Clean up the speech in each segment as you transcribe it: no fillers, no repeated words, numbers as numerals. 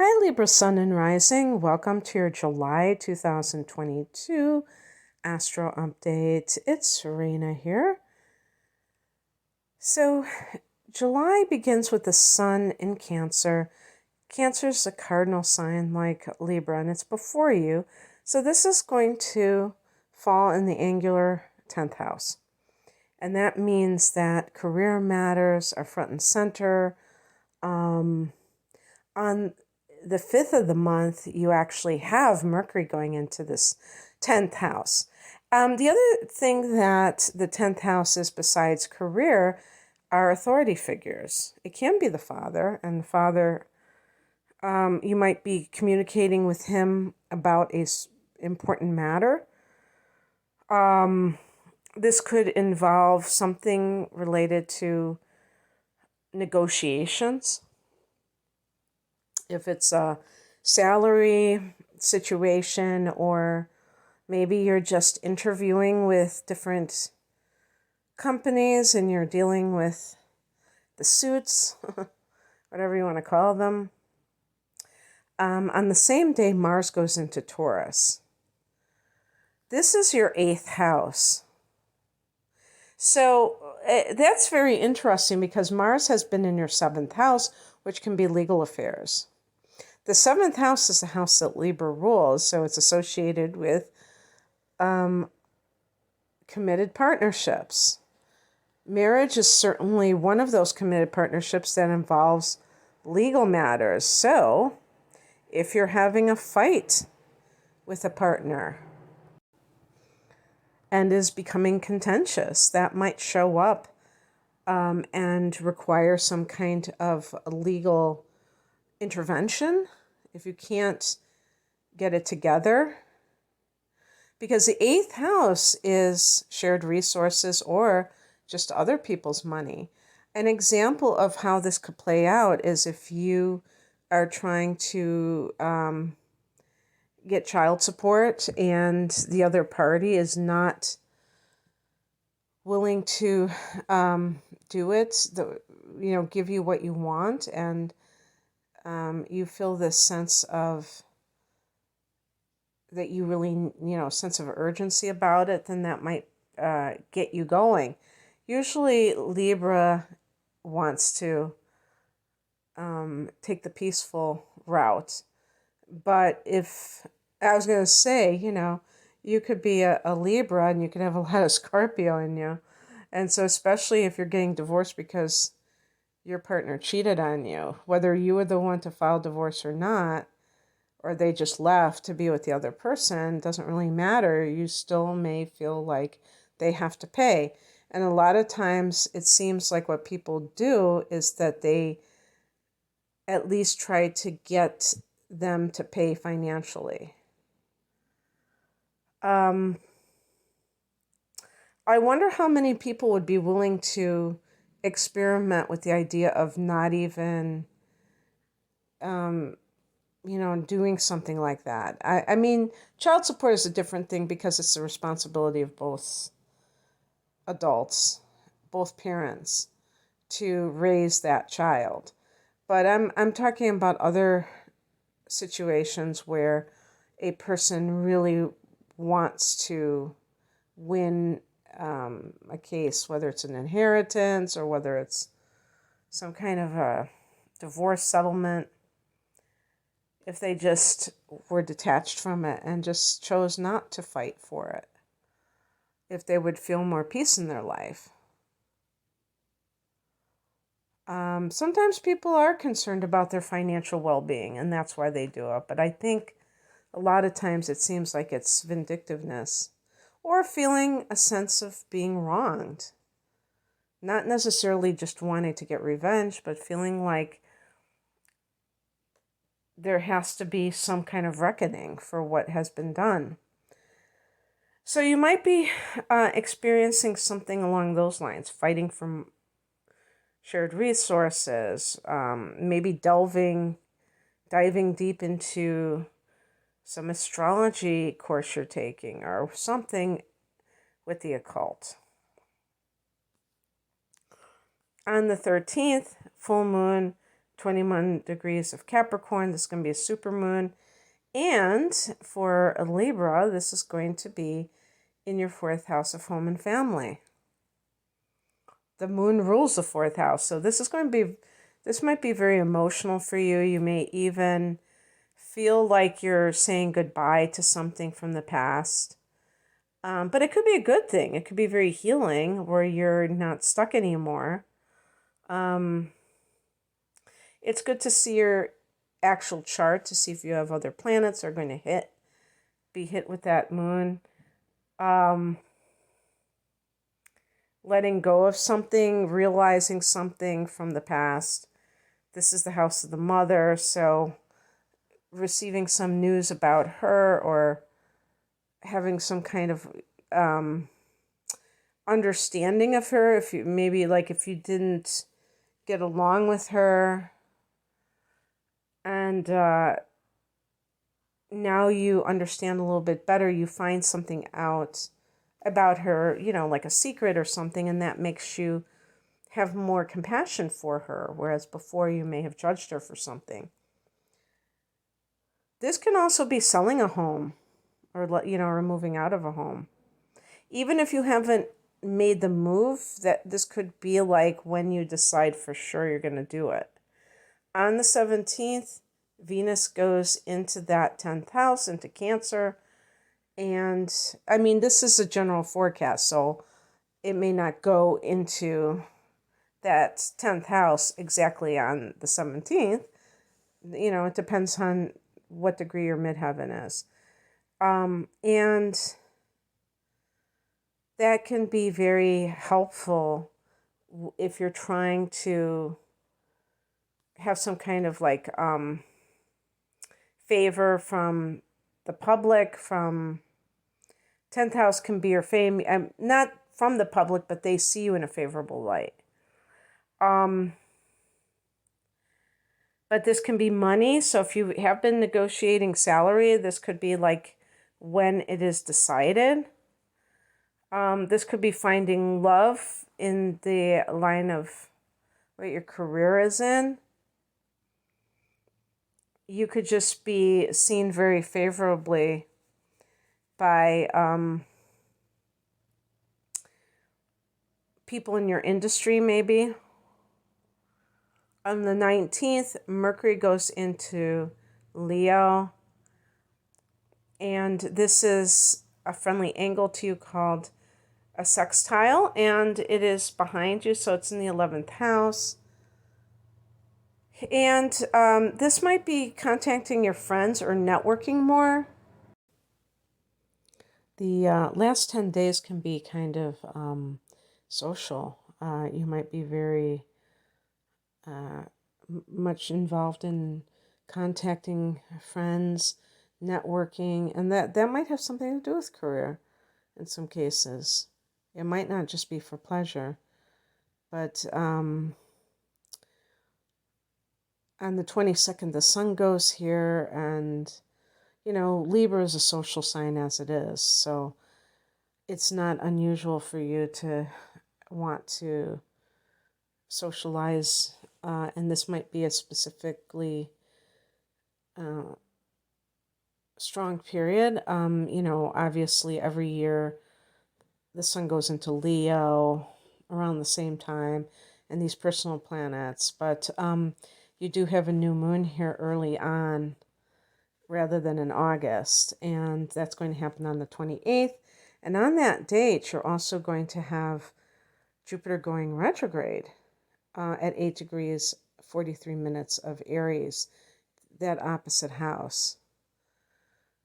Hi, Libra Sun and Rising. Welcome to your July 2022 Astro Update. It's Serena here. So, July begins with the Sun in Cancer. Cancer is a cardinal sign like Libra, and it's before you. So, this is going to fall in the angular 10th house. And that means that career matters are front and center. On the 5th of the month, you actually have Mercury going into this 10th house. The other thing that the 10th house is besides career are authority figures. It can be the father, and the father, you might be communicating with him about a important matter. This could involve something related to negotiations. If it's a salary situation, or maybe you're just interviewing with different companies and you're dealing with the suits, whatever you want to call them. On the same day, Mars goes into Taurus. This is your 8th house. So that's very interesting because Mars has been in your 7th house, which can be legal affairs. The 7th house is the house that Libra rules, so it's associated with committed partnerships. Marriage is certainly one of those committed partnerships that involves legal matters. So, if you're having a fight with a partner and is becoming contentious, that might show up and require some kind of legal intervention if you can't get it together. Because the 8th house is shared resources or just other people's money. An example of how this could play out is if you are trying to get child support and the other party is not willing to do it, give you what you want, and you feel this sense of that you really, sense of urgency about it, then that might get you going. Usually Libra wants to take the peaceful route. But if, I was going to say, you could be a Libra and you could have a lot of Scorpio in you. And so especially if you're getting divorced because your partner cheated on you, whether you were the one to file divorce or not, or they just left to be with the other person, doesn't really matter. You still may feel like they have to pay. And a lot of times it seems like what people do is that they at least try to get them to pay financially. I wonder how many people would be willing to experiment with the idea of not even doing something like that. I mean, child support is a different thing because it's the responsibility of both adults, both parents, to raise that child. But I'm talking about other situations where a person really wants to win a case, whether it's an inheritance or whether it's some kind of a divorce settlement. If they just were detached from it and just chose not to fight for it, if they would feel more peace in their life. Sometimes people are concerned about their financial well-being, and that's why they do it. But I think a lot of times it seems like it's vindictiveness or feeling a sense of being wronged. Not necessarily just wanting to get revenge, but feeling like there has to be some kind of reckoning for what has been done. So you might be experiencing something along those lines, fighting for shared resources, maybe diving deep into some astrology course you're taking or something with the occult. On the 13th, full moon 21 degrees of Capricorn. This is going to be a super moon. And for a Libra, this is going to be in your 4th house of home and family. The moon rules the 4th house. So this might be very emotional for you. You may even feel like you're saying goodbye to something from the past. But it could be a good thing. It could be very healing, where you're not stuck anymore. It's good to see your actual chart to see if you have other planets that are going to be hit with that moon. Letting go of something, realizing something from the past. This is the house of the mother, so receiving some news about her, or having some kind of understanding of her. If you didn't get along with her, and now you understand a little bit better, you find something out about her, like a secret or something, and that makes you have more compassion for her, whereas before you may have judged her for something. This can also be selling a home, or moving out of a home. Even if you haven't made the move, that this could be like when you decide for sure you're going to do it. On the 17th, Venus goes into that 10th house, into Cancer. And this is a general forecast, so it may not go into that 10th house exactly on the 17th. It depends on what degree your midheaven is. And that can be very helpful if you're trying to have some kind of favor from the public. From 10th house can be your fame, not from the public, but they see you in a favorable light. But this can be money. So if you have been negotiating salary, this could be like when it is decided. This could be finding love in the line of what your career is in. You could just be seen very favorably by people in your industry, maybe. On the 19th, Mercury goes into Leo. And this is a friendly angle to you called a sextile. And it is behind you, so it's in the 11th house. And this might be contacting your friends or networking more. The last 10 days can be kind of social. You might be very much involved in contacting friends, networking, and that might have something to do with career in some cases. It might not just be for pleasure, but on the 22nd, the sun goes here, and Libra is a social sign as it is, so it's not unusual for you to want to socialize, and this might be a specifically strong period. Obviously every year the sun goes into Leo around the same time, and these personal planets, but you do have a new moon here early on rather than in August, and that's going to happen on the 28th. And on that date, you're also going to have Jupiter going retrograde at 8 degrees, 43 minutes of Aries, that opposite house.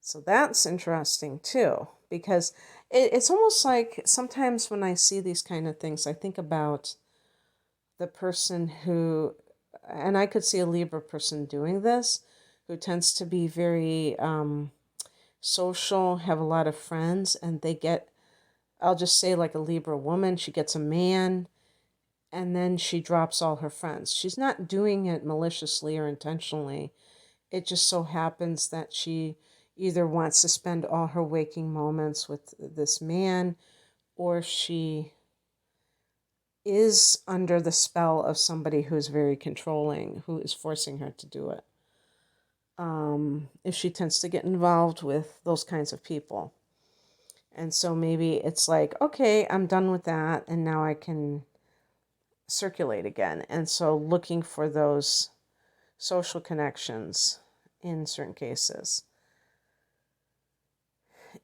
So that's interesting too, because it's almost like sometimes when I see these kind of things, I think about the person who, and I could see a Libra person doing this, who tends to be very social, have a lot of friends, and they get, I'll just say like a Libra woman, she gets a man, and then she drops all her friends. She's not doing it maliciously or intentionally. It just so happens that she either wants to spend all her waking moments with this man, or she, is under the spell of somebody who's very controlling, who is forcing her to do it. If she tends to get involved with those kinds of people. And so maybe it's like, okay, I'm done with that, and now I can circulate again. And so looking for those social connections in certain cases.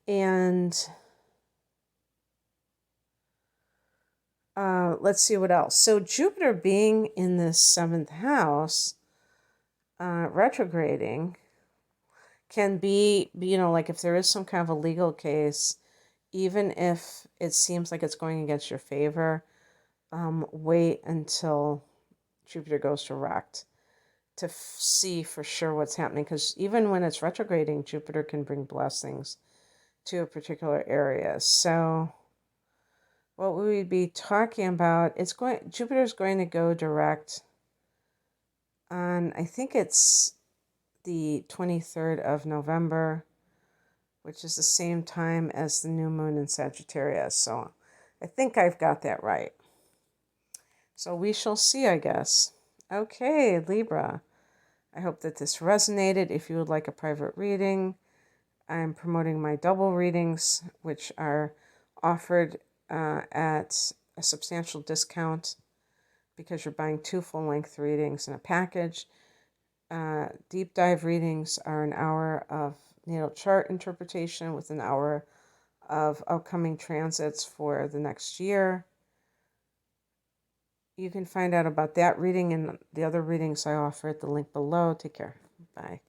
And let's see what else. So Jupiter being in the 7th house, retrograding, can be, like if there is some kind of a legal case, even if it seems like it's going against your favor, wait until Jupiter goes direct to see for sure what's happening. Because even when it's retrograding, Jupiter can bring blessings to a particular area. So what we would be talking about, Jupiter's going to go direct on, I think it's the 23rd of November, which is the same time as the new moon in Sagittarius. So I think I've got that right. So we shall see, I guess. Okay, Libra. I hope that this resonated. If you would like a private reading, I'm promoting my double readings, which are offered at a substantial discount because you're buying 2 full-length readings in a package. Deep dive readings are an hour of natal chart interpretation with an hour of upcoming transits for the next year. You can find out about that reading and the other readings I offer at the link below. Take care. Bye.